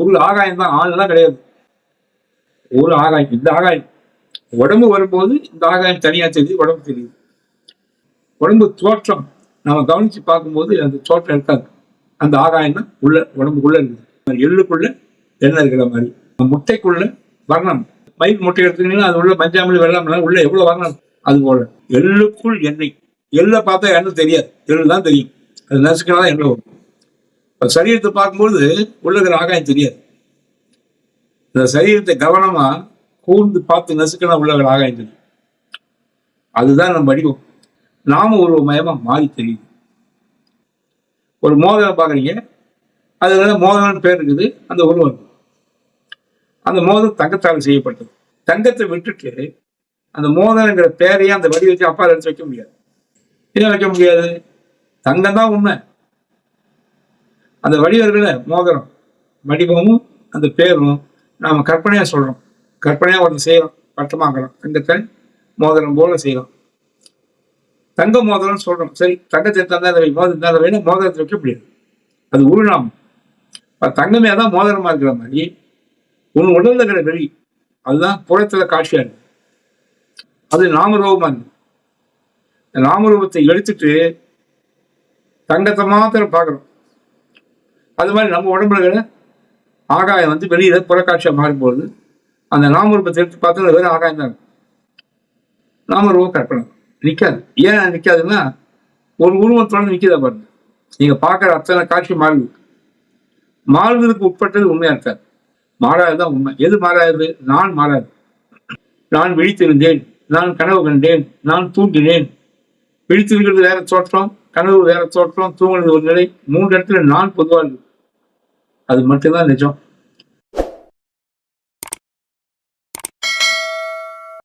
ஒரு ஆகாயம் தான், ஆள்லாம் கிடையாது. ஒரு ஆகாயம், இந்த ஆகாயம். உடம்பு வரும்போது இந்த ஆகாயம் தனியா தெரியுது, உடம்பு தெரியுது. உடம்பு தோற்றம் நம்ம கவனிச்சு பார்க்கும்போது அந்த தோற்றம் இருக்காது. அந்த ஆகாயம் தான் உள்ள உடம்புக்குள்ள இருக்குது. எள்ளுக்குள்ள எண்ணெய் இருக்கிற மாதிரி, முட்டைக்குள்ள வர்ணம். மயில் முட்டை எடுத்துக்கிட்டீங்கன்னா அது உள்ள மஞ்சாமலி வெள்ளம் உள்ள எவ்வளவு வர்ணம். அது போல எள்ளுக்குள் எண்ணெய். எள்ள பார்த்தா எண்ணெய் தெரியாது, எள்ளு தான் தெரியும். அது நசுக்கினாதான் எண்ணெய் வரும். சரீரத்தை பார்க்கும்போது உள்ள இருக்கிற ஆகாயம் தெரியாது. இந்த சரீரத்தை கவனமா கூர்ந்து பார்த்து நசுக்கினா உள்ள இருக்கிற ஆகாயம் தெரியும். அதுதான் நம்ம வடிவம். நாம ஒரு மயமா மாறி தெரியுது. ஒரு மோதிரம் பாக்குறீங்க, அதுல மோதிரம் பேர் இருக்குது, அந்த உருவம். அந்த மோதிரம் தங்கத்தால் செய்யப்பட்டது. தங்கத்தை விட்டுட்டு அந்த மோதிரங்கிற பேரையே அந்த வடிவத்தை அப்பால் எடுத்து வைக்க முடியாது. ஏன் வைக்க முடியாது? தங்கம் தான் உண்மை. அந்த வடிவர்கள மோதிரம் வடிவமும் அந்த பேரும் நாம கற்பனையா சொல்றோம். கற்பனையா ஒன்று செய்யறோம், பட்டமாக்கலாம். தங்கத்தை மோதிரம் போல செய்யலாம். தங்க மோதிரம் சொல்றோம், சரி தங்கத்தை மோதிரம் மோதிரத்தை வைக்க முடியாது. அது உருநாமம். தங்கமே தான் மோதிரமா இருக்கிற மாதிரி உன் உடல்ல இருக்கிற வெளி அதுதான் புறத்துல காட்சியா இருக்கு. அது நாமரூபமா இருக்கு. நாமரூபத்தை எடுத்துட்டு தங்கத்தை மாத்திரம் பார்க்கிறோம். அது மாதிரி நம்ம உடம்புல இருக்கிற ஆகாயம் வெளியில புறக்காட்சியா மாறும்போது அந்த நாமரூபத்தை எடுத்து பார்த்தா வேற ஆகாயம் தான் இருக்கும். நாமரூபம் கற்பனை நிக்காது. ஏன் நிக்காதுன்னா ஒரு உருவத்தோட நிக்கதா பாருங்க. நீங்க பாக்குற அத்தனை காட்சி மாறுது. மாறுவதற்கு உட்பட்டது உண்மையா இருக்காது. மாறாதுதான் உண்மை. எது மாறாது? நான் மாறாது. நான் விழித்திருந்தேன், நான் கனவு கண்டேன், நான் தூங்கினேன். விழித்திருக்கிறது வேற தோற்றம், கனவு வேற தோற்றம், தூங்குறது ஒரு நிலை. 3 இடத்துல நான் பொதுவா இருக்கு. அது மட்டும்தான் நிஜம்.